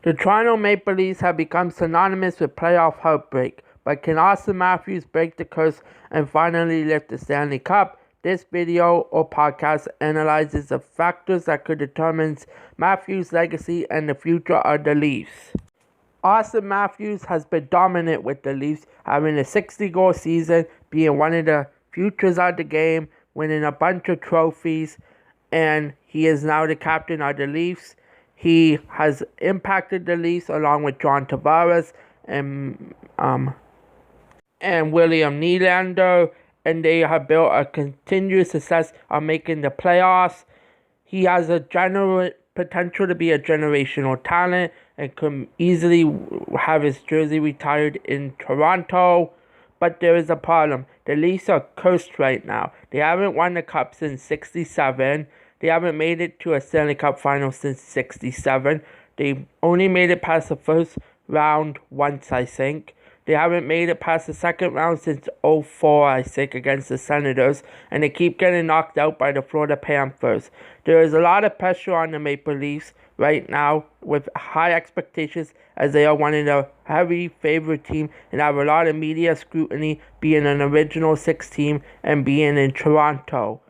The Toronto Maple Leafs have become synonymous with playoff heartbreak, but can Auston Matthews break the curse and finally lift the Stanley Cup? This video or podcast analyzes the factors that could determine Matthews' legacy and the future of the Leafs. Auston Matthews has been dominant with the Leafs, having a 60-goal season, being one of the futures of the game, winning a bunch of trophies, and he is now the captain of the Leafs. He has impacted the Leafs along with John Tavares and William Nylander, and they have built a continuous success on making the playoffs. He has a potential to be a generational talent and could easily have his jersey retired in Toronto. But there is a problem. The Leafs are cursed right now. They haven't won the Cup since '67. They haven't made it to a Stanley Cup final since '67. They only made it past the first round once, I think. They haven't made it past the second round since '04, I think, against the Senators. And they keep getting knocked out by the Florida Panthers. There is a lot of pressure on the Maple Leafs right now with high expectations, as they are one of the heavy favorite team and have a lot of media scrutiny being an original six team and being in Toronto.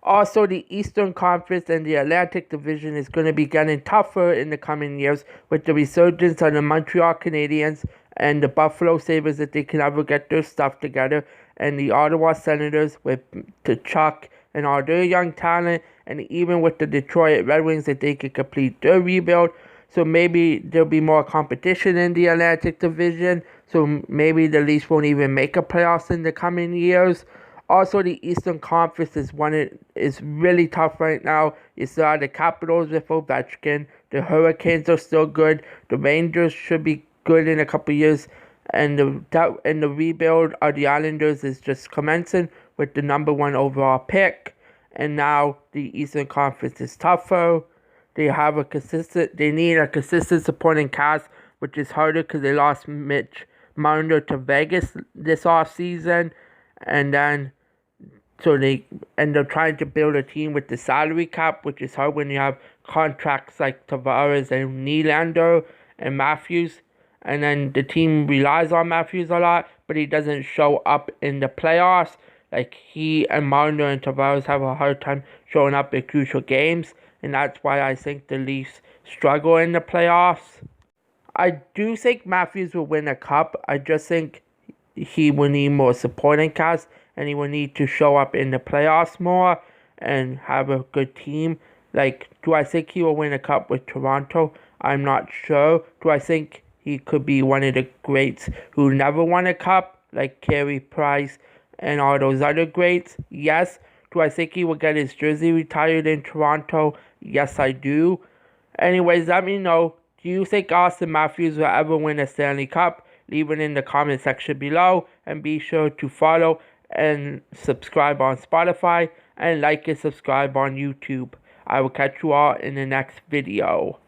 Also, the Eastern Conference and the Atlantic Division is going to be getting tougher in the coming years with the resurgence of the Montreal Canadiens and the Buffalo Sabres, if they can ever get their stuff together, and the Ottawa Senators with Tkachuk and all their young talent, and even with the Detroit Red Wings, if they could complete their rebuild. So maybe there'll be more competition in the Atlantic Division, so maybe the Leafs won't even make a playoffs in the coming years. Also, the Eastern Conference is really tough right now. You saw the Capitals with Ovechkin. The Hurricanes are still good. The Rangers should be good in a couple years. And the rebuild of the Islanders is just commencing with the #1 overall pick. And now the Eastern Conference is tougher. They need a consistent supporting cast, which is harder because they lost Mitch Marner to Vegas this offseason. And then they're trying to build a team with the salary cap, which is hard when you have contracts like Tavares and Nylander and Matthews. And then the team relies on Matthews a lot, but he doesn't show up in the playoffs. Like, he and Marner and Tavares have a hard time showing up in crucial games. And that's why I think the Leafs struggle in the playoffs. I do think Matthews will win a cup. I just think he will need more supporting cast, and he will need to show up in the playoffs more and have a good team. Like, do I think he will win a cup with Toronto? I'm not sure. Do I think he could be one of the greats who never won a cup, like Carey Price and all those other greats? Yes. Do I think he will get his jersey retired in Toronto? Yes, I do. Anyways, let me know. Do you think Auston Matthews will ever win a Stanley Cup? Leave it in the comment section below. And be sure to follow and subscribe on Spotify. And like and subscribe on YouTube. I will catch you all in the next video.